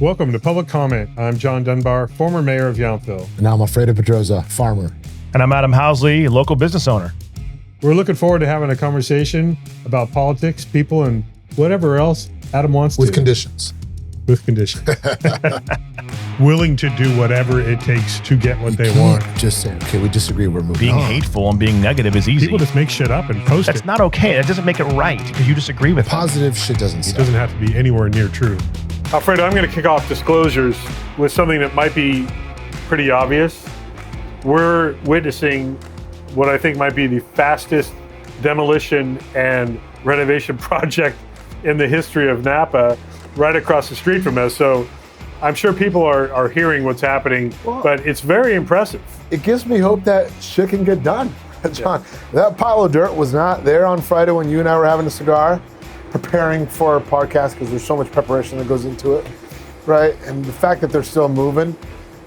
Welcome to Public Comment. I'm John Dunbar, former mayor of Yountville. And I'm Alfredo Pedroza, farmer. And I'm Adam Housley, local business owner. We're looking forward to having a conversation about politics, people, and whatever else Adam wants With to. conditions. With conditions. Willing to do whatever it takes to get what they Can't want. just say, okay, we disagree, we're moving Being on. hateful and being negative is easy. People just make shit up and post That's it. not okay. That doesn't make it right because you disagree with them. Positive shit doesn't It sell. doesn't have to be anywhere near true. Alfredo, I'm going to kick off disclosures with something that might be pretty obvious. We're witnessing what I think might be the fastest demolition and renovation project in the history of Napa right across the street from us. So I'm sure people are hearing what's happening, but it's very impressive. It gives me hope that shit can get done. John, that pile of dirt was not there on Friday when you and I were having a cigar, preparing for our podcast, because there's so much preparation that goes into it, right? And the fact that they're still moving,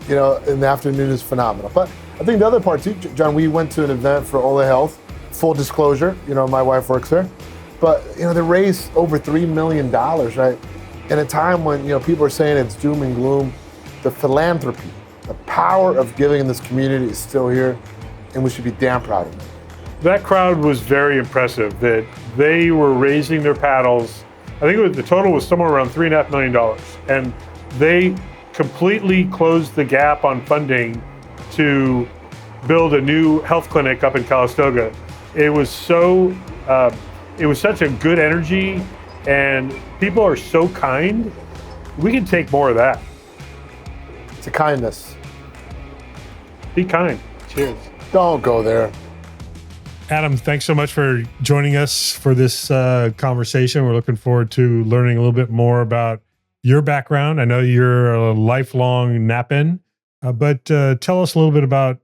in the afternoon is phenomenal. But I think the other part too, John, we went to an event for Ola Health, full disclosure, my wife works there, but they raised over $3 million, right? In a time when people are saying it's doom and gloom, the philanthropy, the power of giving in this community is still here, and we should be damn proud of it. That crowd was very impressive, that they were raising their paddles. I think the total was somewhere around $3.5 million. And they completely closed the gap on funding to build a new health clinic up in Calistoga. It was such a good energy, and people are so kind. We can take more of that. It's a kindness. Be kind. Cheers. Don't go there. Adam, thanks so much for joining us for this conversation. We're looking forward to learning a little bit more about your background. I know you're a lifelong Napan, but tell us a little bit about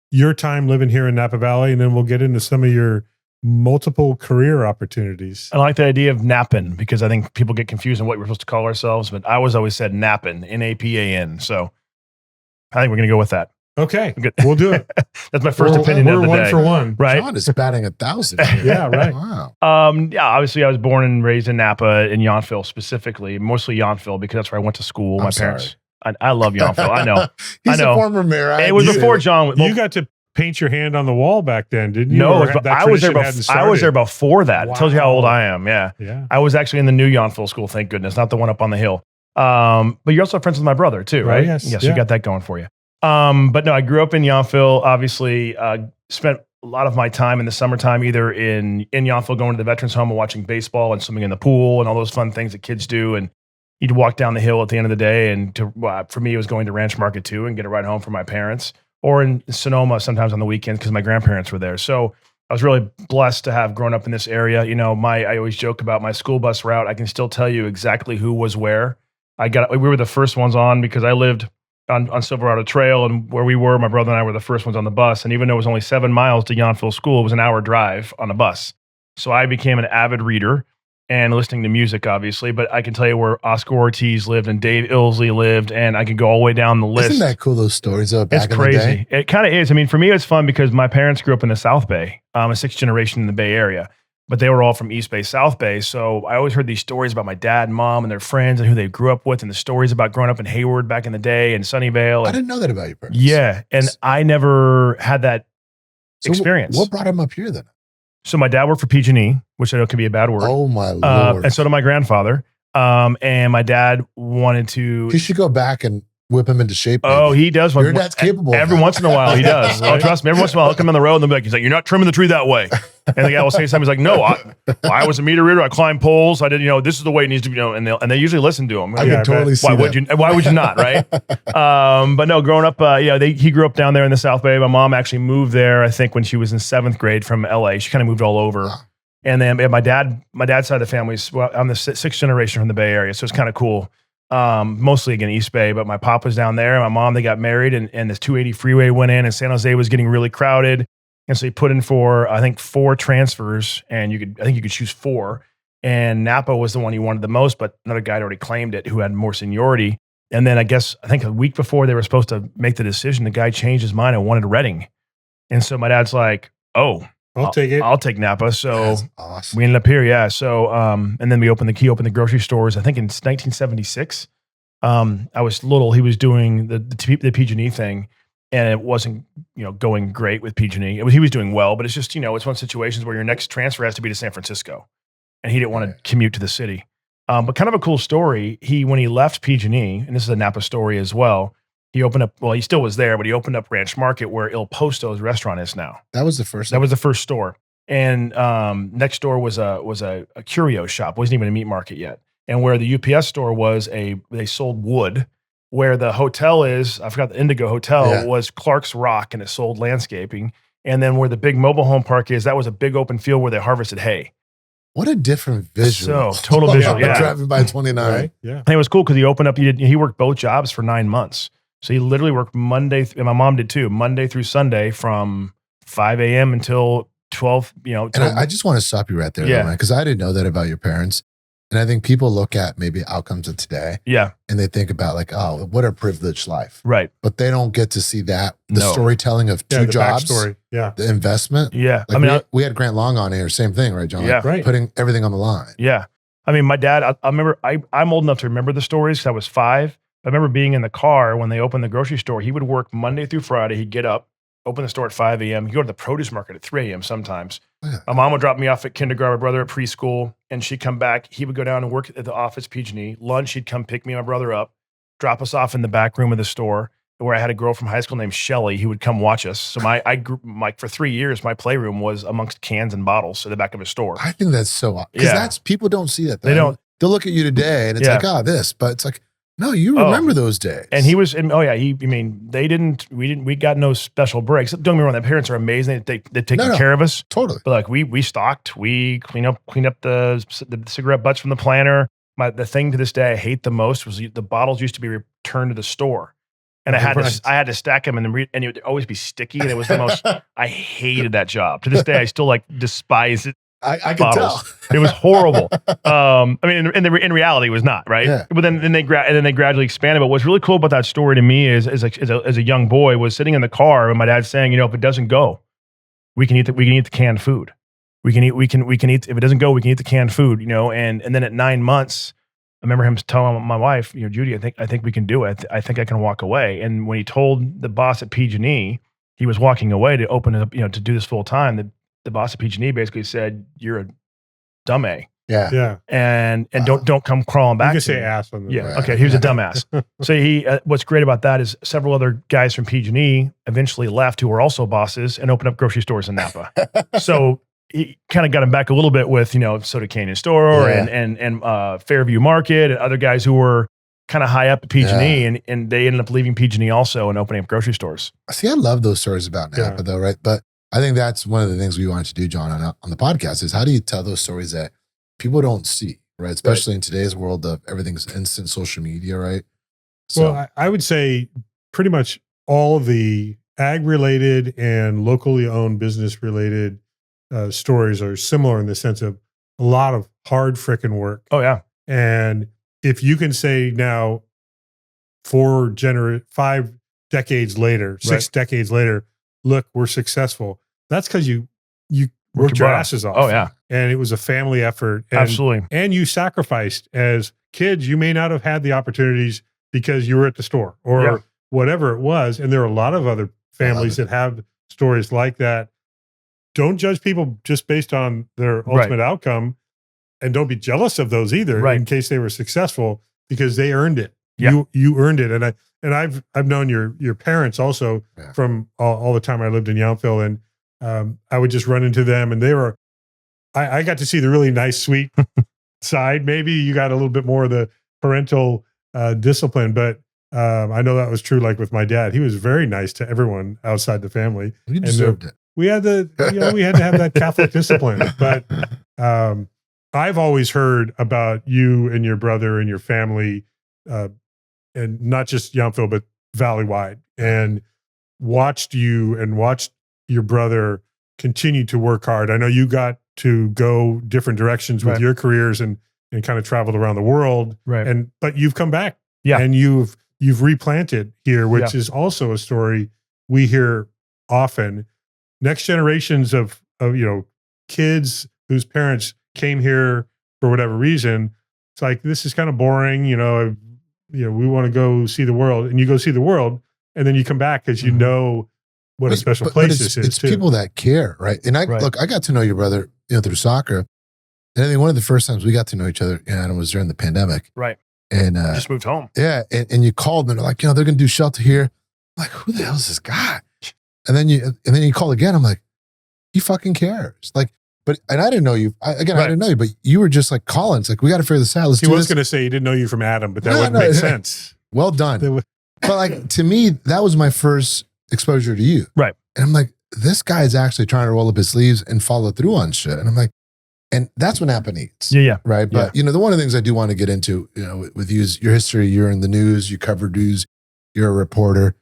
your time living here in Napa Valley, and then we'll get into some of your multiple career opportunities. I like the idea of Napan because I think people get confused on what we're supposed to call ourselves, but I always said Napan, N-A-P-A-N. So I think we're going to go with that. Okay, we'll do it. That's my first opinion of the We're day. 1 for 1. Right? John is batting 1,000. Yeah, right. Wow. Obviously I was born and raised in Napa, in Yountville specifically, mostly Yountville because that's where I went to school. I'm My sorry. parents. I love Yountville. I know. He's I know. a former mayor. It was before John. You got to paint your hand on the wall back then, didn't you? No, Or that I was there. tradition hadn't I was there started? before that. Wow. It tells you how old I am. Yeah. Yeah. I was actually in the new Yountville school, thank goodness, not the one up on the hill. But you're also friends with my brother too, right? Yes. Yes, Yeah. you got that going for you. But no, I grew up in Yountville. Obviously, spent a lot of my time in the summertime either in Yountville, going to the veterans home and watching baseball and swimming in the pool and all those fun things that kids do. And you'd walk down the hill at the end of the day. And for me, it was going to Ranch Market too and get a ride home from my parents, or in Sonoma sometimes on the weekends because my grandparents were there. So I was really blessed to have grown up in this area. I always joke about my school bus route. I can still tell you exactly who was where. We were the first ones on because I lived on Silverado Trail, and where we were, my brother and I were the first ones on the bus. And even though it was only 7 miles to Yountville School, it was an hour drive on a bus. So I became an avid reader and listening to music, obviously. But I can tell you where Oscar Ortiz lived and Dave Illsley lived, and I could go all the way down the list. Isn't that cool, those stories back It's in the crazy. day? It kind of is. I mean, for me, it's fun because my parents grew up in the South Bay. I'm a 6th generation in the Bay Area, but they were all from East Bay, South Bay. So I always heard these stories about my dad and mom and their friends and who they grew up with, and the stories about growing up in Hayward back in the day and Sunnyvale. I And, didn't know that about your parents. yeah. And I never had that So experience. What brought him up here then? So my dad worked for PG&E, which I know can be a bad word. Oh my Lord. And so did my grandfather. And my dad wanted to. You should go back and whip him into shape. Oh, maybe. he does. Your dad's capable. Every once in a while, he does. Oh, trust me. Every once in a while, he'll come on the road and they'll be like, he's like, "You're not trimming the tree that way." And the guy will say something. He's like, "No, I was a meter reader. I climbed poles. I did. This is the way it needs to be." And they usually listen to him. I can totally see Why that. would you? Why would you not? Right? But no, growing up, he grew up down there in the South Bay. My mom actually moved there, I think, when she was in 7th grade from LA. She kind of moved all over. Wow. And then my dad's side of the family is, I'm the 6th generation from the Bay Area, so it's kind of cool. Mostly again East Bay, but my pop was down there. My mom, they got married, and this 280 freeway went in, and San Jose was getting really crowded, and so he put in for I think 4 transfers, and I think you could choose 4. And Napa was the one he wanted the most, but another guy had already claimed it who had more seniority. And then I think a week before they were supposed to make the decision, the guy changed his mind and wanted Reading, and so my dad's like, "Oh, I'll take it. I'll take Napa." So That's awesome. we ended up here, yeah. So, and then he opened the grocery stores, I think in 1976. I was little. He was doing the PG&E thing, and it wasn't going great with PG&E. He was doing well, but it's just it's one of those situations where your next transfer has to be to San Francisco, and he didn't want to commute to the city. But kind of a cool story. When he left PG&E, and this is a Napa story as well. He opened up. Well, he still was there, but he opened up Ranch Market where Il Posto's restaurant is now. That was the first. That was the first store, and next door was a curio shop. It wasn't even a meat market yet. And where the UPS store was, they sold wood. Where the hotel is, I forgot, the Indigo Hotel was Clark's Rock, and it sold landscaping. And then where the big mobile home park is, that was a big open field where they harvested hay. What a different visual. So total visual. Driving by 29. Right? Yeah. And it was cool because he opened up. He worked both jobs for 9 months. So he literally worked Monday, and my mom did too, Monday through Sunday from 5 a.m. until 12. And I just want to stop you right there, because I didn't know that about your parents. And I think people look at maybe outcomes of today. Yeah. And they think about like, oh, what a privileged life. Right. But they don't get to see that, the storytelling of two jobs. Backstory. Yeah. The investment. Yeah. Like we had Grant Long on here, same thing, right, John? Yeah. Like putting everything on the line. Yeah. I mean, my dad, I remember, I'm old enough to remember the stories because I was 5. I remember being in the car when they opened the grocery store. He would work Monday through Friday. He'd get up, open the store at 5 a.m. He'd go to the produce market at 3 a.m. sometimes. Yeah. My mom would drop me off at kindergarten, my brother at preschool, and she'd come back. He would go down and work at the office, PG&E. Lunch, he'd come pick me and my brother up, drop us off in the back room of the store where I had a girl from high school named Shelly who would come watch us. So I grew, for 3 years, my playroom was amongst cans and bottles at the back of a store. I think that's so, because people don't see that. They don't. They'll look at you today and it's like, this, but it's like, no, you remember those days. And he was, we got no special breaks. Don't get me wrong, the parents are amazing. They take care of us. Totally. But like we stocked, we clean up the cigarette butts from the planter. The thing to this day I hate the most was the bottles used to be returned to the store. And I had to stack them and it would always be sticky. And it was the most, I hated that job. To this day, I still despise it. I can tell. It was horrible. I mean, in reality, it was not, right? Yeah. But then they gradually expanded. But what's really cool about that story to me is as a young boy was sitting in the car and my dad saying, if it doesn't go, we can eat the canned food. We can eat if it doesn't go, we can eat the canned food. And then at 9 months, I remember him telling my wife, Judy, I think we can do it. I think I can walk away. And when he told the boss at PG&E he was walking away to open it up, to do this full time, the boss at PG&E basically said, "You're a dumb A." Yeah. Yeah. And don't come crawling back. You can say ass on the Yeah. Okay. He was a dumbass. So he, what's great about that is several other guys from PG&E eventually left who were also bosses and opened up grocery stores in Napa. So he kind of got him back a little bit with, Soda Canyon Store and Fairview Market and other guys who were kind of high up at PG&E and they ended up leaving PG&E also and opening up grocery stores. See, I love those stories about Napa though, right? But I think that's one of the things we wanted to do, John, on the podcast is how do you tell those stories that people don't see, right? Especially in today's world of everything's instant social media, right? So, well, I would say pretty much all of the ag-related and locally owned business-related stories are similar in the sense of a lot of hard frickin' work. Oh, yeah. And if you can say now 5 decades later, 6 decades later, look, we're successful. That's because you worked your asses off. Oh, yeah. And it was a family effort. And, absolutely. And you sacrificed. As kids, you may not have had the opportunities because you were at the store or whatever it was. And there are a lot of other families that have stories like that. Don't judge people just based on their ultimate outcome. And don't be jealous of those either in case they were successful because they earned it. Yeah. You earned it. And I've known your parents also from all the time I lived in Yountville, and I would just run into them, and they were. I got to see the really nice, sweet side. Maybe you got a little bit more of the parental discipline, but I know that was true. Like with my dad, he was very nice to everyone outside the family. You deserved it. We had we had to have that Catholic discipline, but I've always heard about you and your brother and your family. And not just Yountville, but Valley-wide, and watched you and watched your brother continue to work hard. I know you got to go different directions with your careers and kind of traveled around the world. Right. But you've come back. Yeah. And you've replanted here, which is also a story we hear often. Next generations of kids whose parents came here for whatever reason. It's like, this is kind of boring, we want to go see the world, and you go see the world, and then you come back because you know what a special place this is. It's people that care, right? And look, I got to know your brother, through soccer. And I think one of the first times we got to know each other, and it was during the pandemic. Right. And just moved home. Yeah. And you called me, and they're like, they're going to do shelter here. I'm like, who the hell is this guy? And then you call again. I'm like, he fucking cares. Like, and I didn't know you. I didn't know you, but you were just like calling. It's like, we got to figure this out. He was going to say he didn't know you from Adam, but that wouldn't make sense. Well done. But like, to me, that was my first exposure to you. Right. And I'm like, this guy is actually trying to roll up his sleeves and follow through on shit. And I'm like, and that's what Napa needs. Yeah. Right. But, the one of the things I do want to get into, with you is your history. You're in the news, you cover news, you're a reporter.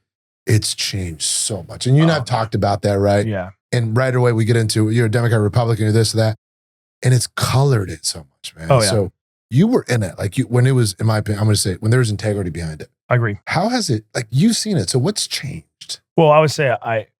It's changed so much. And you and I have talked about that, right? Yeah. And right away we get into, you're a Democrat, Republican, you're this or that. And it's colored it so much, man. Oh, yeah. So you were in it. Like when it was, in my opinion, I'm going to say, when there was integrity behind it. I agree. How has it, like you've seen it. So what's changed? Well, I would say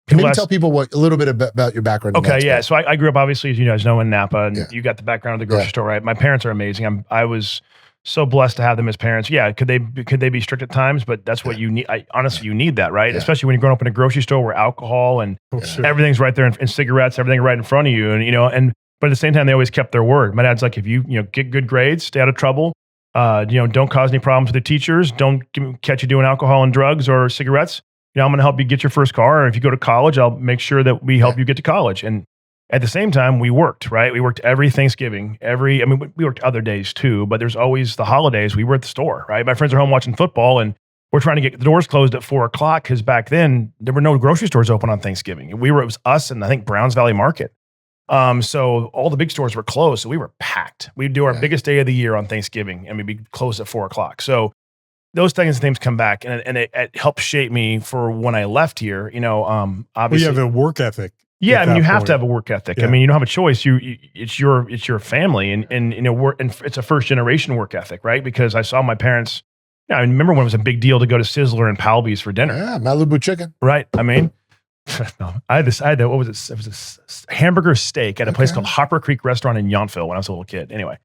Can you tell people a little bit about your background? Okay, yeah. So I grew up, obviously, as you guys know, in Napa, and you got the background of the grocery store, right? My parents are amazing. I was so blessed to have them as parents. Yeah, could they be strict at times? But that's what you need. Honestly, you need that, right? Yeah. Especially when you're growing up in a grocery store where alcohol and everything's right there, and cigarettes, everything right in front of you, and but at the same time, they always kept their word. My dad's like, if you get good grades, stay out of trouble, don't cause any problems with the teachers, don't catch you doing alcohol and drugs or cigarettes. I'm going to help you get your first car. And if you go to college, I'll make sure that we help you get to college. And at the same time, we worked, right? We worked every Thanksgiving, we worked other days too, but there's always the holidays. We were at the store, right? My friends are home watching football, and we're trying to get the doors closed at 4:00 because back then there were no grocery stores open on Thanksgiving. It was us and I think Browns Valley Market. So all the big stores were closed. So we were packed. We'd do our biggest day of the year on Thanksgiving, and we'd be closed at 4:00. So those things come back, and it helped shape me for when I left here. Obviously, you have a work ethic. Yeah, you have to have a work ethic. Yeah. You don't have a choice. It's your family, and it's a first generation work ethic, right? Because I saw my parents. I remember when it was a big deal to go to Sizzler and Palby's for dinner. Yeah, Malibu chicken. Right. No, I had what was it? It was a hamburger steak at a place called Hopper Creek Restaurant in Yountville when I was a little kid. Anyway.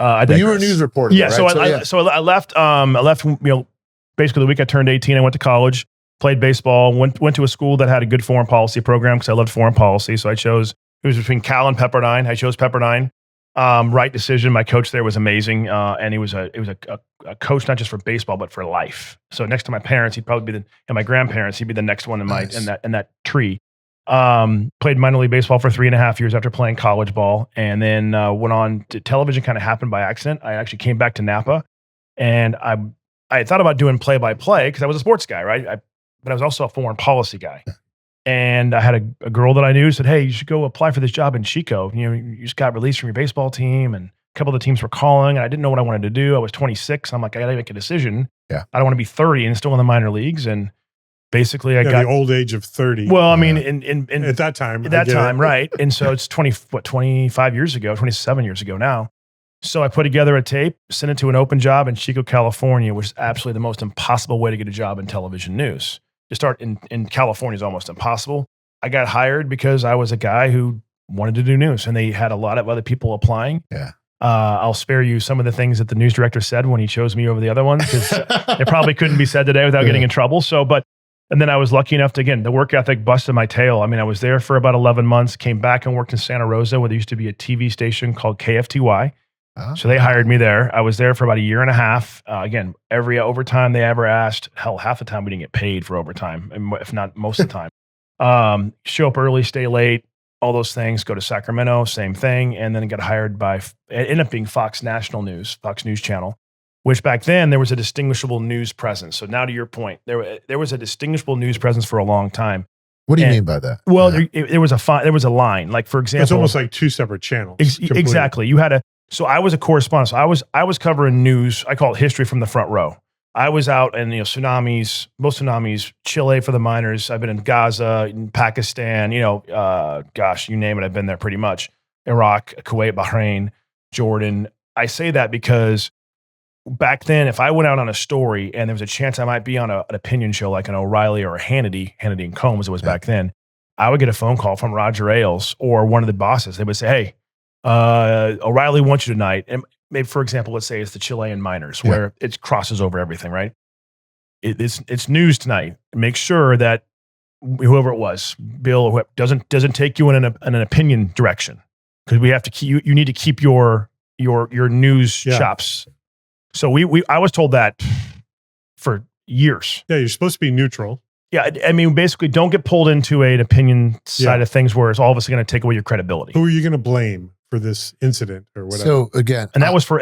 You were a news reporter. Yeah, right? So I left. Basically the week I turned 18, I went to college, played baseball, went to a school that had a good foreign policy program because I loved foreign policy. So I chose. It was between Cal and Pepperdine. I chose Pepperdine. Right decision. My coach there was amazing, and he was a coach not just for baseball but for life. So next to my parents, he'd probably be and my grandparents, he'd be the next one in that tree. Played minor league baseball for 3.5 years after playing college ball, and then went on to television. Kind of happened by accident. I actually came back to Napa, and I thought about doing play-by-play because I was a sports guy, right? But I was also a foreign policy guy. And I had a girl that I knew said, "Hey, you should go apply for this job in Chico. You just got released from your baseball team, and a couple of the teams were calling, and I didn't know what I wanted to do. I was 26. I'm like, I got to make a decision. Yeah, I don't want to be 30 and still in the minor leagues." And basically, I got the old age of 30. Well, in at that time, right? And so it's 25 years ago, 27 years ago now. So I put together a tape, sent it to an open job in Chico, California, which is absolutely the most impossible way to get a job in television news. To start in California is almost impossible. I got hired because I was a guy who wanted to do news, and they had a lot of other people applying. Yeah. I'll spare you some of the things that the news director said when he chose me over the other ones, because it probably couldn't be said today without getting in trouble. And then I was lucky enough to, again, the work ethic busted my tail. I was there for about 11 months, came back and worked in Santa Rosa where there used to be a TV station called KFTY. So they hired me there. I was there for about 1.5 years. Again, every overtime they ever asked, hell, half the time we didn't get paid for overtime, if not most of the time. Show up early, stay late, all those things. Go to Sacramento, same thing. And then got hired by, it ended up being Fox National News, Fox News Channel, which back then there was a distinguishable news presence. So now to your point, there was a distinguishable news presence for a long time. What do you mean by that? Well, there was a line. Like, for example, it's almost like two separate channels. Exactly. You had So I was a correspondent. So I was covering news. I call it history from the front row. I was out in tsunamis, most tsunamis, Chile for the miners. I've been in Gaza, in Pakistan. You name it. I've been there pretty much. Iraq, Kuwait, Bahrain, Jordan. I say that because back then, if I went out on a story and there was a chance I might be on an opinion show like an O'Reilly or a Hannity and Combs, it was back then, I would get a phone call from Roger Ailes or one of the bosses. They would say, "Hey, O'Reilly wants you tonight." And maybe for example, let's say it's the Chilean miners where it crosses over everything, right? It's news tonight. Make sure that whoever it was, Bill or whoever, doesn't take you in an opinion direction, because we have to keep you need to keep your news chops. So I was told that for years. Yeah, you're supposed to be neutral. Yeah, I mean, basically, don't get pulled into an opinion side of things where it's all of a sudden going to take away your credibility. Who are you going to blame for this incident or whatever? So again, and that was my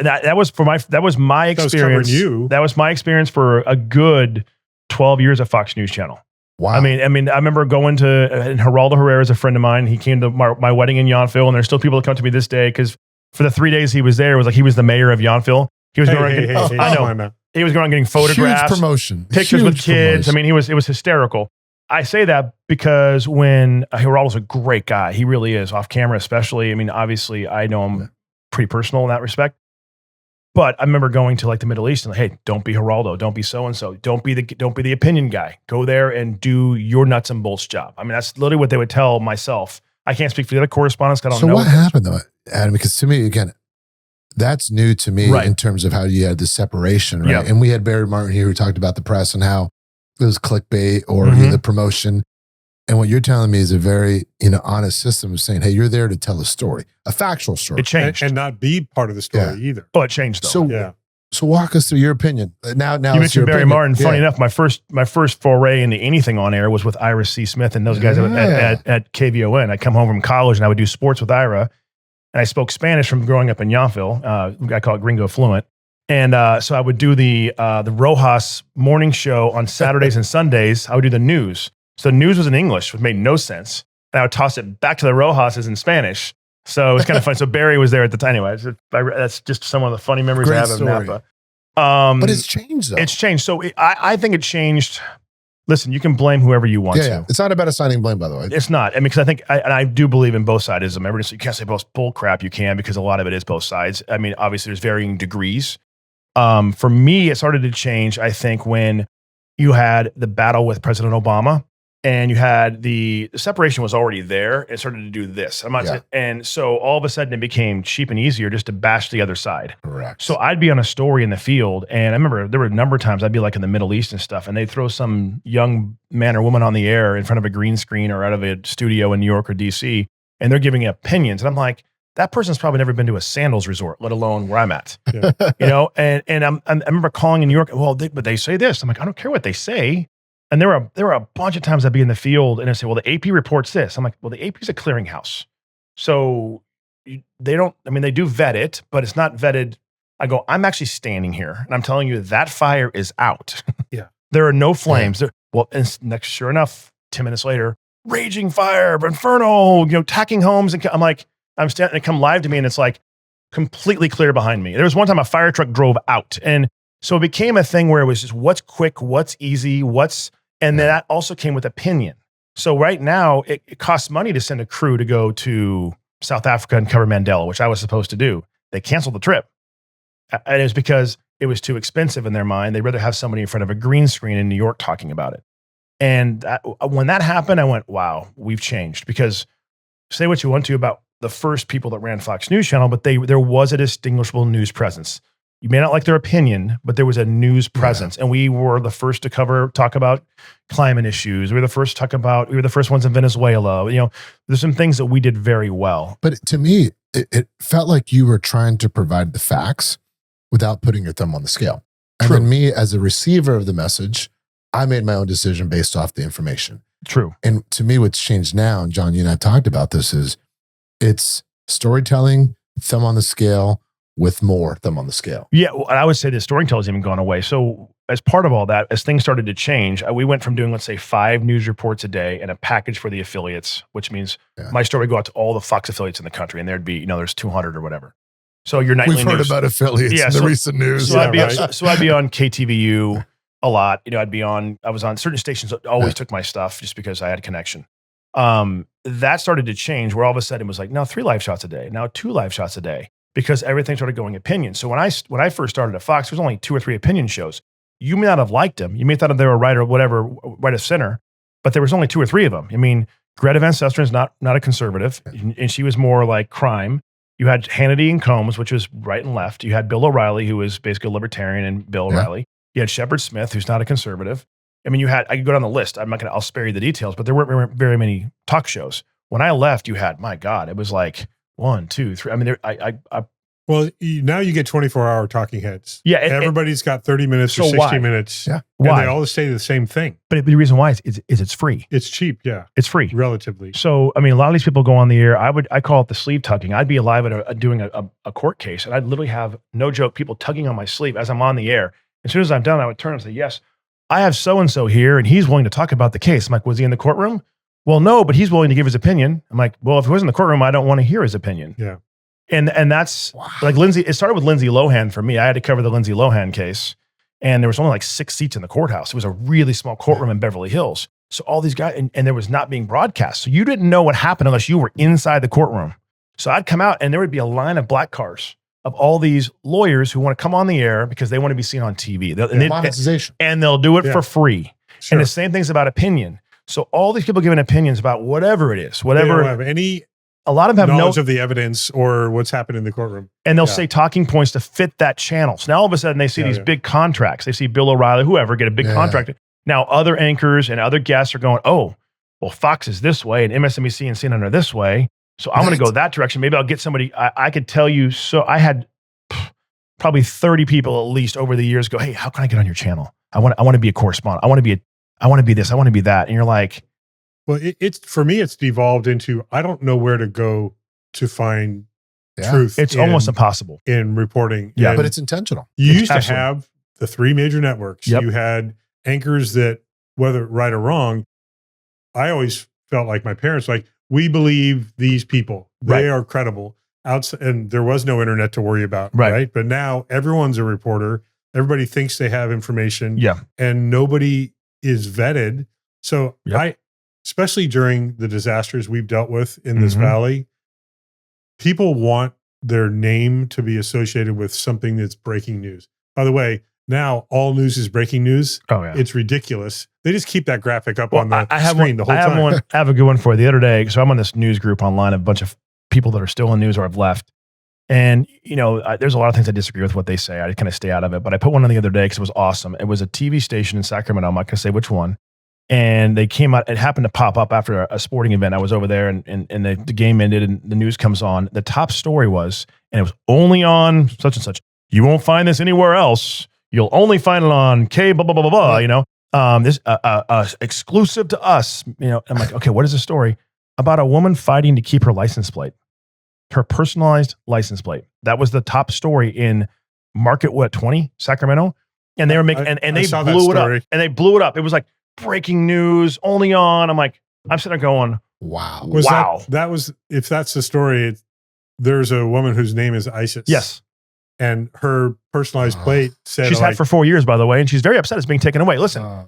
experience. That was my experience for a good 12 years at Fox News Channel. Wow. I mean, I remember going to and Geraldo Herrera is a friend of mine. He came to my wedding in Yountville, and there's still people that come to me this day because for the 3 days he was there, it was like he was the mayor of Yountville. He was I know. He was going getting photographs, huge promotion, pictures with kids. I mean, it was hysterical. I say that because when Geraldo's a great guy, he really is, off camera especially. I mean, obviously, I know him pretty personal in that respect. But I remember going to like the Middle East and like, hey, don't be Geraldo, don't be so and so, don't be the opinion guy. Go there and do your nuts and bolts job. I mean, that's literally what they would tell myself. I can't speak for the other correspondents. I don't know. So what happened though, Adam? Because to me, again, that's new to me in terms of how you had the separation, right? Yep. And we had Barry Martin here who talked about the press and how it was clickbait or the promotion. And what you're telling me is a very honest system of saying, hey, you're there to tell a story, a factual story. It changed. And not be part of the story either. Oh, it changed though. So walk us through your opinion. Now you mentioned Barry Martin. Funny enough, my first foray into anything on air was with Ira C. Smith and those guys at KVON. I'd come home from college and I would do sports with Ira. And I spoke Spanish from growing up in Yountville. I call it Gringo Fluent. And so I would do the Rojas morning show on Saturdays and Sundays. I would do the news. So the news was in English, which made no sense. And I would toss it back to the Rojas's in Spanish. So it's kind of funny. So Barry was there at the time. Anyway, that's just some of the funny memories I have of Napa. But it's changed though. It's changed. So I think it changed. Listen, you can blame whoever you want to. It's not about assigning blame, by the way. It's not. I mean, because I think, I do believe in both sidism. You can't say both bull crap. You can, because a lot of it is both sides. I mean, obviously there's varying degrees. For me, it started to change, I think, when you had the battle with President Obama and you had the separation was already there. It started to do this. And so all of a sudden it became cheap and easier just to bash the other side. Correct. So I'd be on a story in the field, and I remember there were a number of times I'd be like in the Middle East and stuff, and they'd throw some young man or woman on the air in front of a green screen or out of a studio in New York or DC, and they're giving opinions. And I'm like, that person's probably never been to a sandals resort, let alone where I'm at. Yeah. And I remember calling in New York, but they say this. I'm like, I don't care what they say. And there were a bunch of times I'd be in the field and I'd say, well, the AP reports this. I'm like, well, the AP's a clearinghouse. So they do vet it, but it's not vetted. I go, I'm actually standing here and I'm telling you that fire is out. Yeah. There are no flames. Yeah. And sure enough, 10 minutes later, raging fire, inferno, attacking homes. And I'm like, I'm standing, and come live to me and it's like completely clear behind me. There was one time a fire truck drove out. And so it became a thing where it was just what's quick, what's easy, and then that also came with opinion. So right now it costs money to send a crew to go to South Africa and cover Mandela, which I was supposed to do. They canceled the trip. And it was because it was too expensive in their mind. They'd rather have somebody in front of a green screen in New York talking about it. And when that happened, I went, wow, we've changed. Because say what you want to about the first people that ran Fox News Channel, but there was a distinguishable news presence. You may not like their opinion, but there was a news presence. And we were the first to talk about climate issues. We were the first ones in Venezuela. There's some things that we did very well. But to me, it felt like you were trying to provide the facts without putting your thumb on the scale. And then me, as a receiver of the message, I made my own decision based off the information. True. And to me, what's changed now, and John, you and I talked about this, is it's storytelling, thumb on the scale, with more thumb on the scale. Yeah, well, I would say the storytelling has even gone away. So as part of all that, as things started to change, we went from doing, let's say, 5 news reports a day and a package for the affiliates, which means my story would go out to all the Fox affiliates in the country, and there's 200 or whatever. So your nightly news. We've heard about affiliates in the recent news. So I'd be on KTVU a lot. I was on certain stations that always took my stuff just because I had a connection. That started to change where all of a sudden it was like, now 3 live shots a day, now 2 live shots a day. Because everything started going opinion. So when I first started at Fox, there was only 2 or 3 opinion shows. You may not have liked them. You may have thought they were right or whatever, right of center, but there was only 2 or 3 of them. I mean, Greta Van Susteren is not a conservative, and she was more like crime. You had Hannity and Combs, which was right and left. You had Bill O'Reilly, who was basically a libertarian, and Bill O'Reilly. You had Shepard Smith, who's not a conservative. I mean, I could go down the list. I'll spare you the details, but there weren't very many talk shows. When I left, you had, my God, it was like 1, 2, 3. I mean, well, now you get 24-hour talking heads. Yeah. Everybody's got 30 minutes or 60 minutes. Yeah. And they all say the same thing. But the reason why is it's free. It's cheap, yeah. It's free. Relatively. So, I mean, a lot of these people go on the air. I call it the sleeve tugging. I'd be alive at doing a court case, and I'd literally have, no joke, people tugging on my sleeve as I'm on the air. As soon as I'm done, I would turn and say, yes, I have so-and-so here, and he's willing to talk about the case. I'm like, was he in the courtroom? Well, no, but he's willing to give his opinion. I'm like, well, if he was in the courtroom, I don't want to hear his opinion. Yeah. And that's like Lindsay. It started with Lindsay Lohan for me. I had to cover the Lindsay Lohan case, and there was only like 6 seats in the courthouse. It was a really small courtroom in Beverly Hills. So all these guys, and there was not being broadcast. So you didn't know what happened unless you were inside the courtroom. So I'd come out, and there would be a line of black cars of all these lawyers who want to come on the air because they want to be seen on TV. Monetization. And they'll do it for free. Sure. And the same thing's about opinion. So all these people giving opinions about whatever it is, whatever. They don't have any a lot of them have knowledge of the evidence or what's happened in the courtroom. And they'll say talking points to fit that channel. So now all of a sudden they see these big contracts. They see Bill O'Reilly, whoever, get a big contract. Now other anchors and other guests are going, oh, well, Fox is this way and MSNBC and CNN are this way. So I'm going to go that direction. Maybe I'll get somebody. I could tell you. So I had probably 30 people at least over the years go, hey, how can I get on your channel? I want to be a correspondent. I want to be this. I want to be that. And you're like, well, it's for me, it's devolved into, I don't know where to go to find truth. It's almost impossible in reporting. Yeah, but it's intentional. You used to have the 3 major networks. Yep. You had anchors that, whether right or wrong, I always felt like my parents, like, we believe these people. They are credible. And there was no internet to worry about. Right. But now everyone's a reporter. Everybody thinks they have information. Yeah. And nobody is vetted. So especially during the disasters we've dealt with in this valley, people want their name to be associated with something that's breaking news. By the way, now all news is breaking news. Oh, yeah. It's ridiculous. They just keep that graphic up on the screen the whole time. I have a good one for you. The other day, so I'm on this news group online, a bunch of people that are still in news or have left. And, you know, there's a lot of things I disagree with what they say. I kind of stay out of it. But I put one on the other day because it was awesome. It was a TV station in Sacramento. I'm not going to say which one. And they came out, it happened to pop up after a sporting event. I was over there and the game ended and the news comes on. The top story was, and it was only on such and such. You won't find this anywhere else. You'll only find it on K, blah, blah, blah, blah, blah, you know, this exclusive to us, you know. I'm like, okay, what is the story? About a woman fighting to keep her license plate, her personalized license plate. That was the top story in Market, 20, Sacramento. And they were making, and they blew it up. And they blew it up. It was like, breaking news, only on. I'm like, I'm sitting there going, wow. That was, if that's the story, there's a woman whose name is Isis. Yes. And her personalized plate said, she's had for 4 years, by the way, and she's very upset it's being taken away. Listen,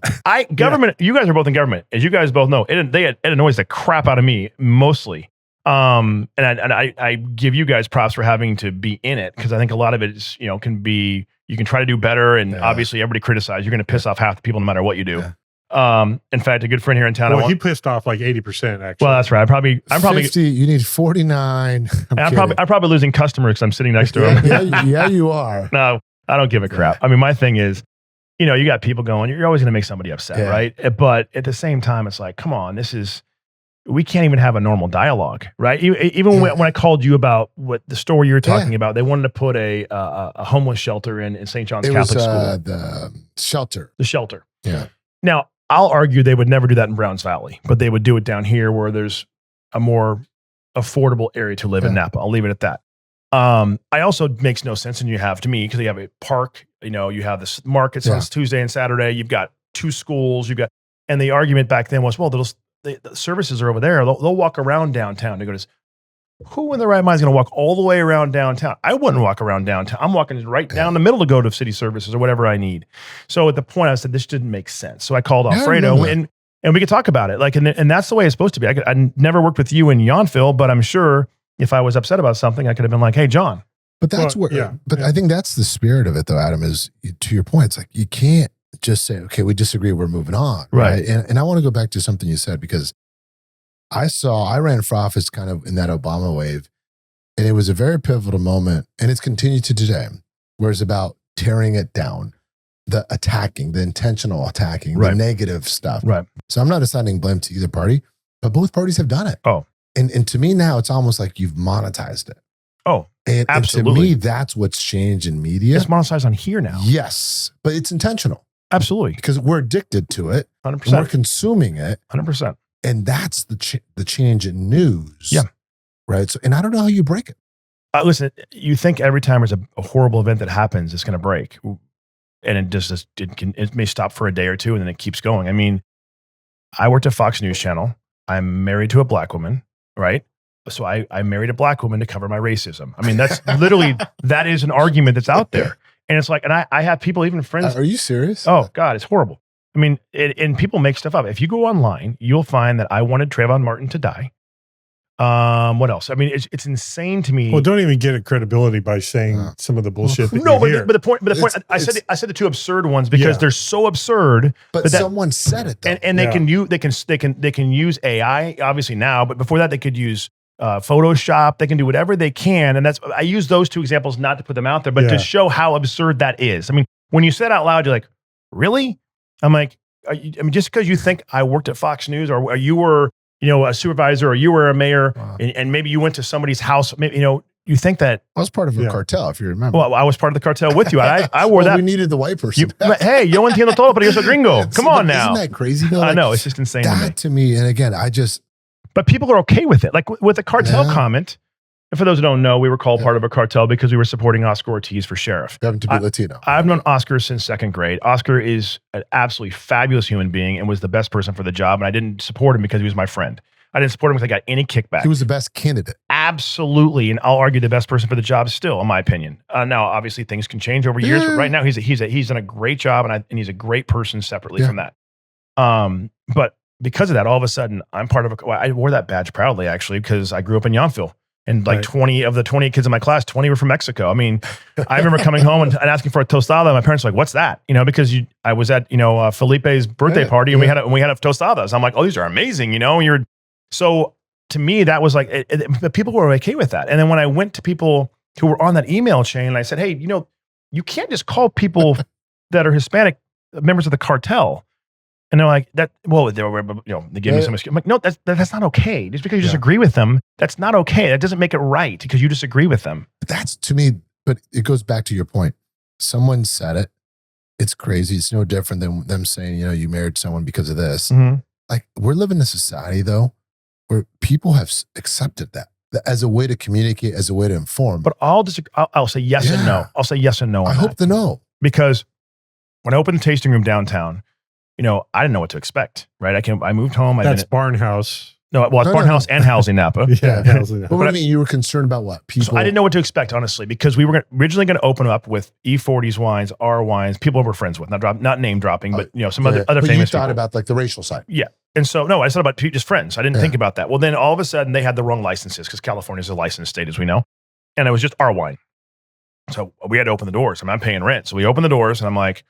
government, you guys are both in government. As you guys both know, it annoys the crap out of me mostly. And I give you guys props for having to be in it, because I think a lot of it is, you know, you can try to do better, and obviously everybody criticizes. You're going to piss off half the people no matter what you do. In fact, a good friend here in town. Well, he pissed off like 80%. Actually, well, that's right. I'm probably 50. You need 49. I'm probably losing customers because I'm sitting next to him. Yeah, you are. No, I don't give a crap. I mean, my thing is, you know, you got people going. You're always going to make somebody upset, right? But at the same time, it's like, come on, we can't even have a normal dialogue, right? Even when I called you about what the story you're talking about, they wanted to put a homeless shelter in St. John's Catholic School. The shelter. The shelter. Yeah. Now, I'll argue they would never do that in Browns Valley, but they would do it down here where there's a more affordable area to live in Napa. I'll leave it at that. I also makes no sense, and you have to me, because you have a park, you know, you have this market on Tuesday and Saturday, you've got 2 schools, and the argument back then was, well, the services are over there. They'll walk around downtown to go to. Who in their right mind is going to walk all the way around downtown? I wouldn't walk around downtown. I'm walking right down the middle to go to city services or whatever I need. So at the point, I said, this didn't make sense. So I called Alfredo and we could talk about it. Like, and that's the way it's supposed to be. I never worked with you in Yountville, but I'm sure if I was upset about something, I could have been like, hey, John. But that's I think that's the spirit of it, though, Adam, is to your point. It's like, you can't just say, okay, we disagree, we're moving on. Right. And I want to go back to something you said, because I ran for office kind of in that Obama wave. And it was a very pivotal moment, and it's continued to today, where it's about tearing it down, the attacking, the intentional attacking, the negative stuff. Right. So I'm not assigning blame to either party, but both parties have done it. Oh. And to me now, it's almost like you've monetized it. Oh, and absolutely. And to me, that's what's changed in media. It's monetized on here now. Yes, but it's intentional. Absolutely. Because we're addicted to it. 100%. And we're consuming it. 100%. And that's the change in news. Yeah. Right. So, and I don't know how you break it. Listen, you think every time there's a horrible event that happens, it's going to break. And it may stop for a day or two and then it keeps going. I mean, I worked at Fox News Channel. I'm married to a black woman, right? So I married a black woman to cover my racism. I mean, that's literally, that is an argument that's out there. And it's like, and I have people, even friends. Are you serious? Oh God, it's horrible. I mean, and people make stuff up. If you go online, you'll find that I wanted Trayvon Martin to die. What else? I mean, it's insane to me. Well, don't even get a credibility by saying some of the bullshit that no, you hear. but the point, I said the two absurd ones because they're so absurd. But someone said it though. And they can use AI obviously now, but before that they could use Photoshop. They can do whatever they can, and I use those two examples not to put them out there, but to show how absurd that is. I mean, when you say it out loud, you're like, really? I'm like, just because you think I worked at Fox News or you were, a supervisor or you were a mayor, and maybe you went to somebody's house, maybe, you think that I was part of a cartel, if you remember. Well, I was part of the cartel with you. I wore that. We needed the white person. Hey, yo entiendo todo, pero yo soy gringo. Come on now. Isn't that crazy though? I know, it's just insane to me. And again, but people are okay with it. Like with the cartel comment, and for those who don't know, we were called part of a cartel because we were supporting Oscar Ortiz for sheriff. Having to be Latino. I've known Oscar since second grade. Oscar is an absolutely fabulous human being and was the best person for the job. And I didn't support him because he was my friend. I didn't support him because I got any kickback. He was the best candidate. Absolutely. And I'll argue the best person for the job still, in my opinion. Now, obviously, things can change over years, but right now he's done a great job and he's a great person separately from that. But because of that, all of a sudden, I'm part of I wore that badge proudly, actually, because I grew up in Yountville. And like 20 of the 28 kids in my class, 20 were from Mexico. I mean, I remember coming home and asking for a tostada. My parents were like, what's that? Because I was at, Felipe's birthday party and we had a tostadas. I'm like, oh, these are amazing. So to me, that was like, but people were okay with that. And then when I went to people who were on that email chain, and I said, hey, you can't just call people that are Hispanic members of the cartel. And they're like, they gave me some excuse. I'm like, no, that's not okay. Just because you disagree with them, that's not okay. That doesn't make it right because you disagree with them. But that's to me, but it goes back to your point. Someone said it. It's crazy. It's no different than them saying, you married someone because of this. Mm-hmm. Like we're living in a society though, where people have accepted that as a way to communicate, as a way to inform. But I'll say yes and no. I'll say yes and no. I hope the no. Because when I opened the tasting room downtown, I didn't know what to expect, right? I moved home. That's Barnhouse. No, well, it's Barnhouse and Housley Napa. Housley Napa. But what do you mean? You were concerned about what? People? So I didn't know what to expect, honestly, because we were originally going to open up with E40's wines, our wines, people we're friends with, not name dropping, but some other famous people. You thought about like the racial side. Yeah. And so, no, I thought about just friends. I didn't think about that. Well, then all of a sudden they had the wrong licenses because California is a licensed state, as we know. And it was just our wine. So we had to open the doors. I'm paying rent. So we opened the doors and I'm like,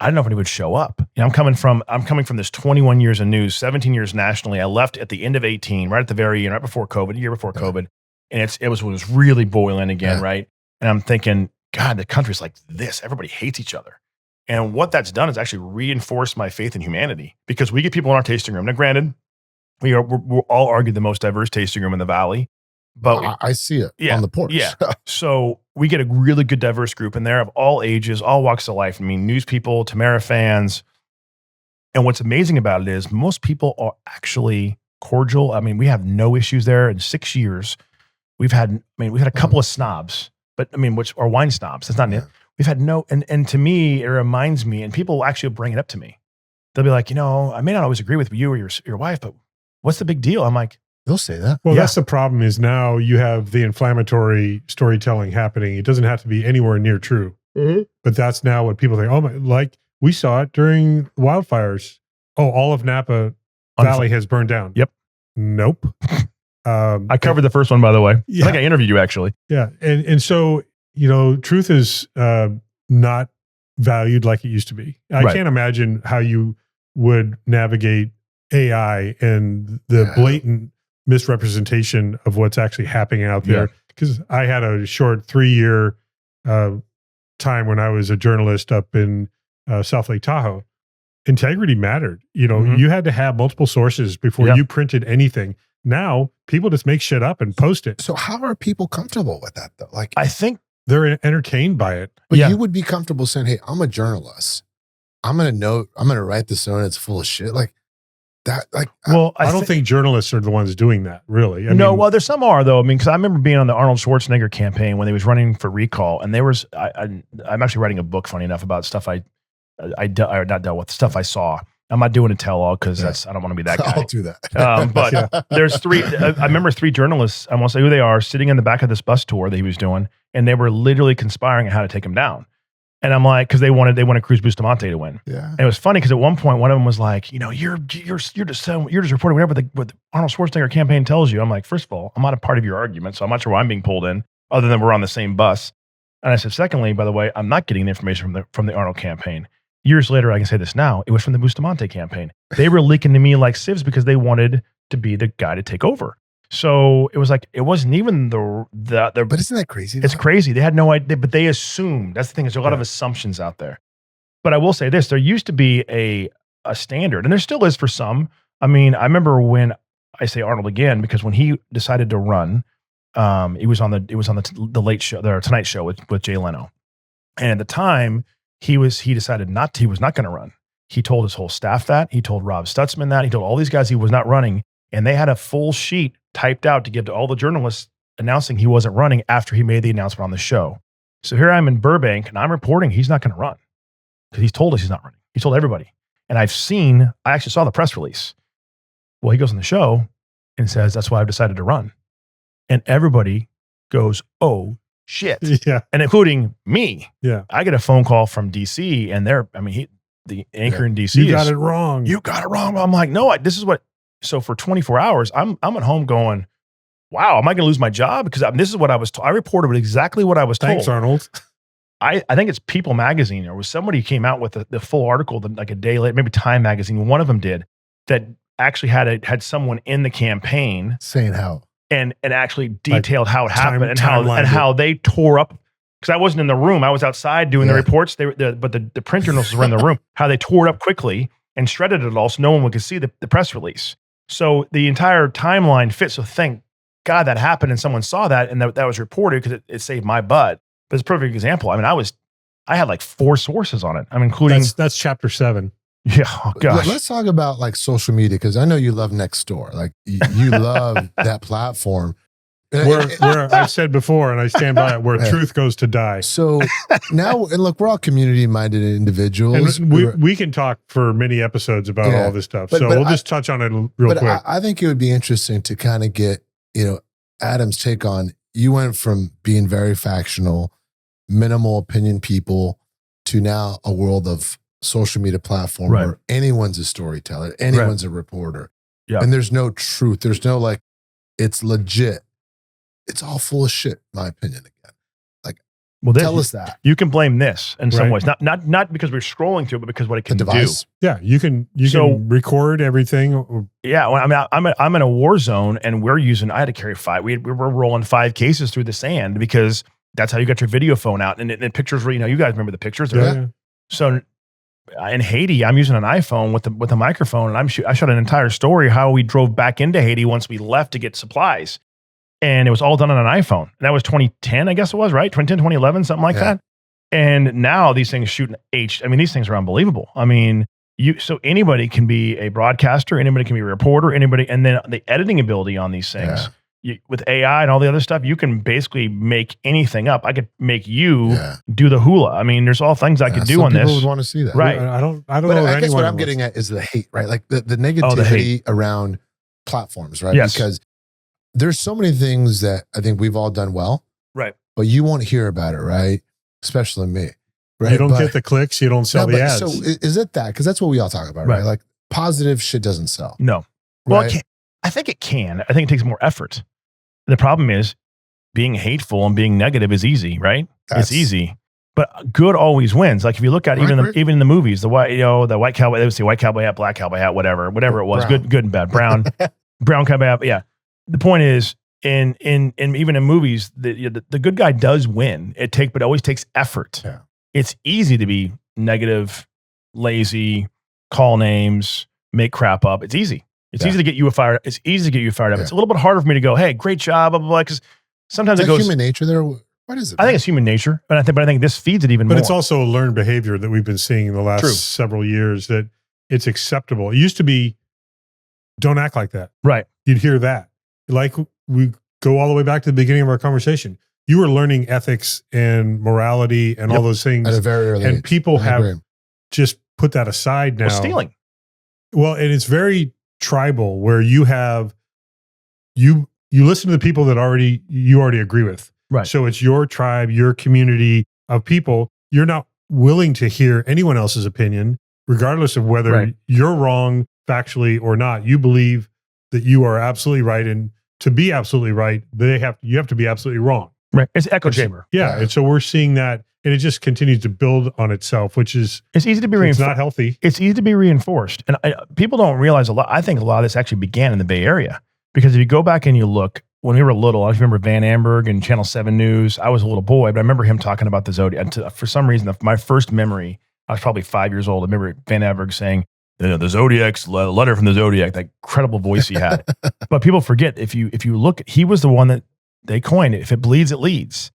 I didn't know if anyone would show up. I'm coming from this 21 years of news, 17 years nationally. I left at the end of 18, right at the very end, right before COVID, a year before COVID. And it was really boiling again, right? And I'm thinking, God, the country's like this. Everybody hates each other. And what that's done is actually reinforced my faith in humanity because we get people in our tasting room. Now, granted, we're all argued the most diverse tasting room in the Valley. But I see it on the porch. Yeah. So we get a really good diverse group in there of all ages, all walks of life. I mean, news people, Tamara fans. And what's amazing about it is most people are actually cordial. I mean, we have no issues there in 6 years. We've had a couple of snobs, but which are wine snobs. That's not it. We've had no, and to me, it reminds me, and people will actually bring it up to me. They'll be like, I may not always agree with you or your wife, but what's the big deal? I'm like, they'll say that. Well, that's the problem is now you have the inflammatory storytelling happening. It doesn't have to be anywhere near true. Mm-hmm. But that's now what people think. Oh my, like we saw it during wildfires. Oh, all of Napa Valley has burned down. Yep. Nope. I covered the first one, by the way. Yeah. I think I interviewed you actually. Yeah. And so, truth is not valued like it used to be. I can't imagine how you would navigate AI and the blatant misrepresentation of what's actually happening out there. because I had a short 3-year time when I was a journalist up in South Lake Tahoe. Integrity mattered. You had to have multiple sources before you printed anything. Now people just make shit up and post it. So how are people comfortable with that though? Like, I think they're entertained by it. But you would be comfortable saying, "Hey, I'm a journalist. I'm gonna write this down. It's full of shit." Like that. Like, well, I don't think journalists are the ones doing that. Really, well, there's some are though. I mean, because I remember being on the Arnold Schwarzenegger campaign when he was running for recall, and I'm actually writing a book, funny enough, about stuff I not dealt with, stuff I saw. I'm not doing a tell-all because I don't want to be that guy. I'll do that. But there's 3. I remember 3 journalists. I won't say who they are, sitting in the back of this bus tour that he was doing, and they were literally conspiring on how to take him down. And I'm like, because they wanted Cruz Bustamante to win. Yeah. And it was funny because at one point one of them was like, you're just reporting whatever the Arnold Schwarzenegger campaign tells you. I'm like, first of all, I'm not a part of your argument, so I'm not sure why I'm being pulled in, other than we're on the same bus. And I said, secondly, by the way, I'm not getting the information from the Arnold campaign. Years later, I can say this now, it was from the Bustamante campaign. They were leaking to me like sieves because they wanted to be the guy to take over. So it was like, it wasn't even the but isn't that crazy? It's crazy. They had no idea, but they assumed. That's the thing. There's a lot of assumptions out there. But I will say this, there used to be a standard, and there still is for some. I mean, I remember when I say Arnold again, because when he decided to run, it was on the late show, the Tonight Show with Jay Leno. And at the time, he decided he was not going to run. He told his whole staff that. He told Rob Stutzman that. He told all these guys he was not running. And they had a full sheet typed out to give to all the journalists announcing he wasn't running after he made the announcement on the show. So here I'm in Burbank and I'm reporting he's not going to run because he's told us he's not running. He told everybody. And I actually saw the press release. Well, he goes on the show and says, "That's why I've decided to run." And everybody goes, "Oh, shit." Yeah. And including me. Yeah. I get a phone call from DC and the anchor in DC You got it wrong. You got it wrong. I'm like, no, so for 24 hours, I'm at home going, wow, am I going to lose my job? Because this is what I was told. I reported exactly what I was told. Thanks, Arnold. I think it's People Magazine, or was somebody came out with the full article like a day later, maybe Time Magazine, one of them did, that actually had someone in the campaign saying how. And actually detailed how it happened and timeline how they tore up. Because I wasn't in the room, I was outside doing the reports. But the print journalists were in the room. How they tore it up quickly and shredded it all, so no one could see the press release. So the entire timeline fit. So thank God that happened, and someone saw that, and that was reported because it saved my butt. But it's a perfect example. I mean, I had like 4 sources on it. I'm including that's chapter 7. Yeah. Oh gosh. Let's talk about like social media, because I know you love Nextdoor. Like you love that platform. Where I've said before, and I stand by it, where truth goes to die. So now, and look, we're all community-minded individuals. And we can talk for many episodes about all this stuff. But we'll just touch on it real quick. I think it would be interesting to kind of get, Adam's take on, you went from being very factional, minimal opinion people, to now a world of social media platform where anyone's a storyteller, anyone's a reporter. Yeah. And there's no truth. There's no it's legit. It's all full of shit, in my opinion, again. Tell us that. You can blame this in some ways. Not because we're scrolling through it, but because what it can do. Yeah, you can record everything. Yeah, well, I mean, I'm in a war zone, and I had to carry 5. We were rolling 5 cases through the sand because that's how you got your video phone out. And pictures were, you guys remember the pictures. Yeah. So in Haiti, I'm using an iPhone with a microphone, and I shot an entire story how we drove back into Haiti once we left to get supplies. And it was all done on an iPhone. And that was 2010, I guess it was, right? 2010, 2011, something like that. And now these things shoot in these things are unbelievable. I mean, so anybody can be a broadcaster, anybody can be a reporter, anybody, and then the editing ability on these things. With AI and all the other stuff, you can basically make anything up. I could make you do the hula. I mean, there's all things I could do on this. People would want to see that. Right. I don't know. But I guess what I'm getting at is the hate, right? Like the negativity around platforms, right? Yes. Because there's so many things that I think we've all done well. Right. But you won't hear about it, right? Especially me. Right. You don't get the clicks, you don't sell the ads. So is it that? Because that's what we all talk about, right? Like positive shit doesn't sell. No. Right? Well, I think it can. I think it takes more effort. The problem is being hateful and being negative is easy, right? It's easy. But good always wins. Like if you look at even in the movies, the white cowboy, they would say white cowboy hat, black cowboy hat, whatever it was, good and bad, brown cowboy hat. Yeah. The point is, in even in movies, the good guy does win. But it always takes effort. Yeah. It's easy to be negative, lazy, call names, make crap up. It's easy. It's easy to get you fired. It's easy to get you fired up. Yeah. It's a little bit harder for me to go, hey, great job, blah blah blah. Because sometimes Is it that goes. human nature there? What is it? I think it's human nature, but I think this feeds it even more. But it's also a learned behavior that we've been seeing in the last True. several years that it's acceptable. It used to be, don't act like that. Right. You'd hear that. Like we go all the way back to the beginning of our conversation. You were learning ethics and morality and all those things. At a very early and age. people I have agree. just put that aside now. Well, stealing. Well, and it's very tribal where you listen to the people that you already agree with. Right. So it's your tribe, your community of people. You're not willing to hear anyone else's opinion, regardless of whether you're wrong factually or not. You believe that you are absolutely right, and to be absolutely right, you have to be absolutely wrong. Right. It's echo chamber. Yeah. And so we're seeing that, and it just continues to build on itself, which is It's easy to be it's reinforced. not healthy. It's easy to be reinforced. And people don't realize a lot. I think a lot of this actually began in the Bay Area, because if you go back and you look, when we were little, I remember Van Amberg and Channel 7 News. I was a little boy, but I remember him talking about the Zodiac. And for some reason, my first memory, I was probably 5 years old. I remember Van Amberg saying, the Zodiac's letter from the Zodiac, that incredible voice he had. But people forget, if you look, he was the one that they coined it. If it bleeds, it leads.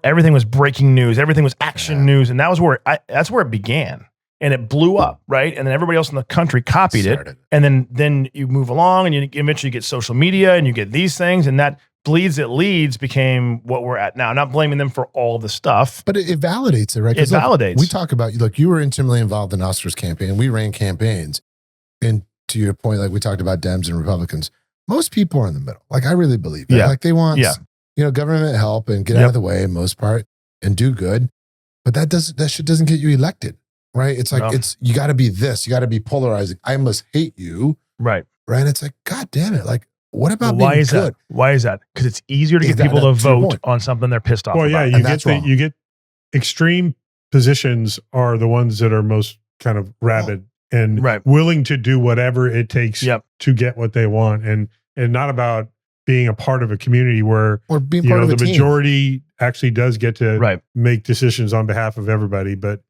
Everything was breaking news. Everything was action news. And that was that's where it began. And it blew up, right? And then everybody else in the country copied it. And then you move along, and you eventually get social media, and you get these things, and that bleeds, it leads became what we're at now. Not blaming them for all the stuff. But it validates it, right? It validates. We talk about, look, you were intimately involved in Oscar's campaign. We ran campaigns. And to your point, like we talked about Dems and Republicans, most people are in the middle. Like I really believe that. Yeah. Like they want, government help and get out of the way in most part and do good. But that shit doesn't get you elected. Right. It's like, you got to be this, you got to be polarizing. I must hate you. Right. Right. And it's like, God damn it. Like, what about being good? Why is that? Because it's easier to get people to vote on something they're pissed off about. Well, yeah, you get extreme positions are the ones that are most kind of rabid and willing to do whatever it takes to get what they want. And not about being a part of a community where or being part of the team. Majority actually does get to make decisions on behalf of everybody. But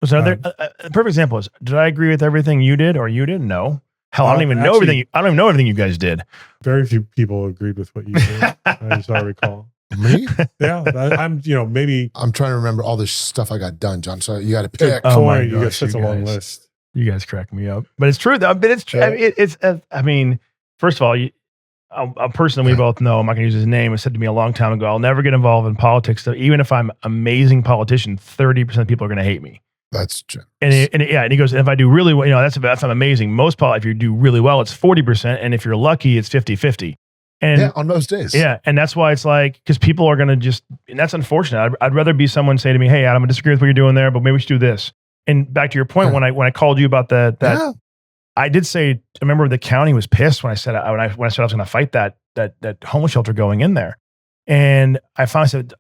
so a perfect example is, did I agree with everything you did or you didn't? No. Hell, I don't even know everything. I don't even know everything you guys did. Very few people agreed with what you did, as I recall. Me? Yeah, maybe. I'm trying to remember all the stuff I got done, John. So you got to pick. You got such a long list. You guys crack me up, but it's true though. But it's true. I mean, first of all, a person that we both know, I'm not going to use his name, has said to me a long time ago, I'll never get involved in politics. So even if I'm an amazing politician, 30% of people are going to hate me. That's true. And he goes, if I do really well, that's if I'm amazing. Most if you do really well, it's 40%. And if you're lucky, it's 50-50. And on most days. Yeah. And that's why it's like, because people are going to and that's unfortunate. I'd rather be someone say to me, hey, Adam, I disagree with what you're doing there, but maybe we should do this. And back to your point, when I called you about that, I did say, I remember the county was pissed when I said I was going to fight that homeless shelter going in there. And I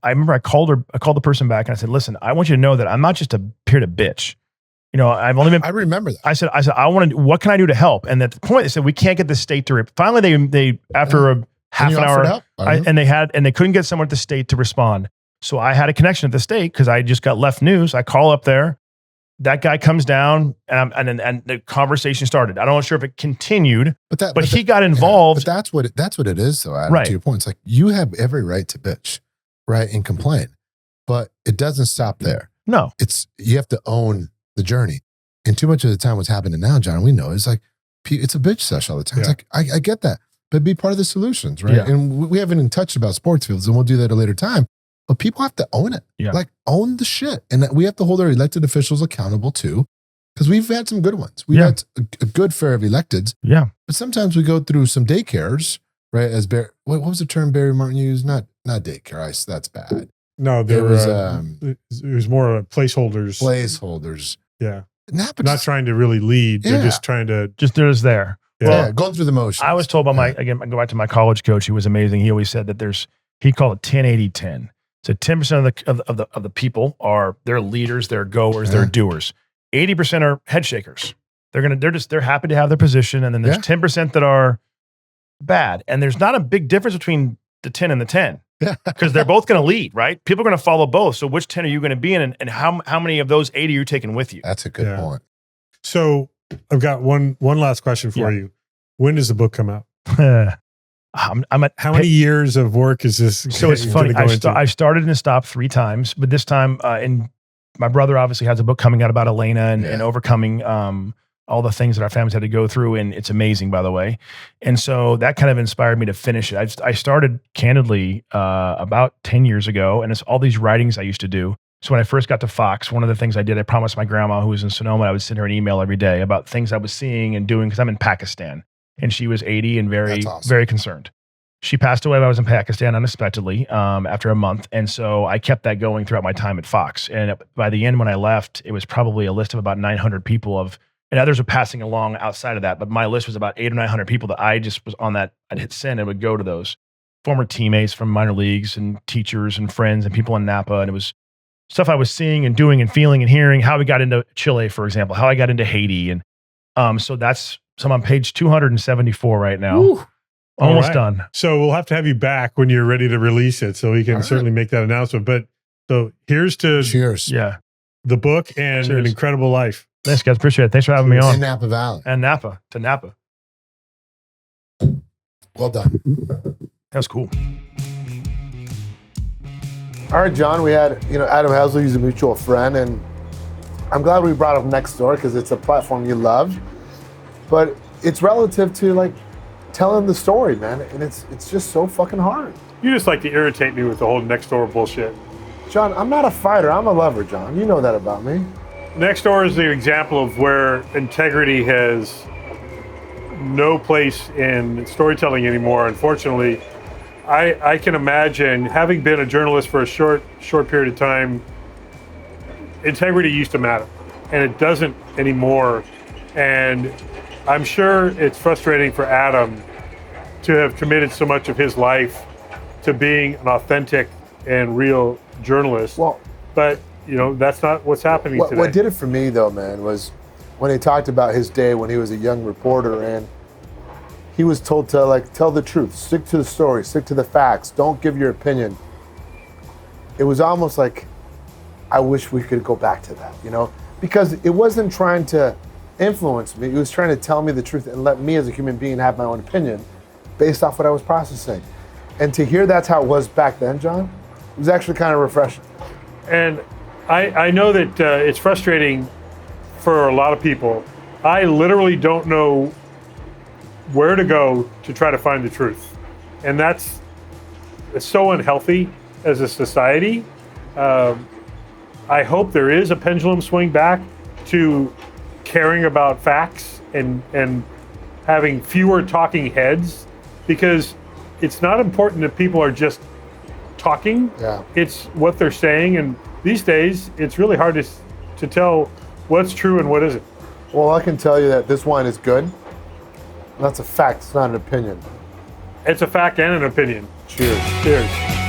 remember I called the person back and I said, listen, I want you to know that I'm not just here to bitch. I've only been. I remember that. I said, I want to. What can I do to help? And at the point, they said we can't get the state to. Finally, they after a half an hour, they couldn't get someone at the state to respond. So I had a connection at the state because I just got left news. I call up there. That guy comes down, and the conversation started. I'm not sure if it continued, but he got involved. Yeah, but that's what it is, though. Adam, to your point, it's like you have every right to bitch, right, and complain, but it doesn't stop there. No, you have to own the journey. And too much of the time, what's happening now, John, we know, is like it's a bitch sesh all the time. It's like I get that, but be part of the solutions, right? Yeah. And we haven't even touched about sports fields, and we'll do that at a later time. But people have to own it. Yeah. Like own the shit. And we have to hold our elected officials accountable too. Because we've had some good ones. We've had a good fair of electeds. Yeah. But sometimes we go through some daycares, right? What was the term Barry Martin used? Not daycare. That's bad. No, it was more placeholders. Placeholders. Yeah. Not trying to really lead. They're just trying to. They're just there. Yeah. Well, going through the motions. I was told by I go back to my college coach. He was amazing. He always said that he called it 10-80-10. So 10% of the people they're leaders, they're goers, they're doers. 80% are head shakers. They're happy to have their position, and then there's 10% that are bad. And there's not a big difference between the 10 and the 10 because they're both going to lead, right? People are going to follow both. So which 10 are you going to be in, and how many of those 80 are you taking with you? That's a good point. So I've got one last question for you. When does the book come out? I'm at how many years of work is this? So it's funny. I started and stopped 3 times, but this time, and my brother obviously has a book coming out about Elena and overcoming all the things that our families had to go through, and it's amazing, by the way. And so that kind of inspired me to finish it. I started candidly about 10 years ago, and it's all these writings I used to do. So when I first got to Fox, one of the things I did, I promised my grandma, who was in Sonoma, I would send her an email every day about things I was seeing and doing, because I'm in Pakistan. And she was 80 and very, very concerned. She passed away when I was in Pakistan unexpectedly after a month. And so I kept that going throughout my time at Fox. And by the end, when I left, it was probably a list of about 900 people and others were passing along outside of that. But my list was about 800 or 900 people that I just was on that. I'd hit send and would go to those former teammates from minor leagues and teachers and friends and people in Napa. And it was stuff I was seeing and doing and feeling and hearing, how we got into Chile, for example, how I got into Haiti. And so I'm on page 274 right now. Ooh. Almost done. So we'll have to have you back when you're ready to release it, so we can certainly make that announcement. But so here's to the book and an incredible life. Thanks, guys. Appreciate it. Thanks for having me on. In Napa Valley. And Napa. Well done. That was cool. All right, John, we had, Adam Housley, who's a mutual friend, and I'm glad we brought up Nextdoor because it's a platform you love, but it's relative to telling the story, man, and it's just so fucking hard. You just like to irritate me with the whole Nextdoor bullshit. John, I'm not a fighter, I'm a lover, John. You know that about me. Nextdoor is the example of where integrity has no place in storytelling anymore, unfortunately. I can imagine, having been a journalist for a short period of time, integrity used to matter, and it doesn't anymore. And I'm sure it's frustrating for Adam to have committed so much of his life to being an authentic and real journalist. Well, but that's not what's happening today. What did it for me, though, man, was when he talked about his day when he was a young reporter, and he was told to tell the truth, stick to the story, stick to the facts, don't give your opinion. It was almost like, I wish we could go back to that, because it wasn't trying to influence me. It was trying to tell me the truth and let me as a human being have my own opinion based off what I was processing. And to hear that's how it was back then, John, it was actually kind of refreshing. And I know that it's frustrating for a lot of people. I literally don't know where to go to try to find the truth. And it's so unhealthy as a society. I hope there is a pendulum swing back to caring about facts and having fewer talking heads, because it's not important that people are just talking. Yeah. It's what they're saying, and these days it's really hard to tell what's true and what isn't. Well, I can tell you that this wine is good. That's a fact, it's not an opinion. It's a fact and an opinion. Cheers. Cheers.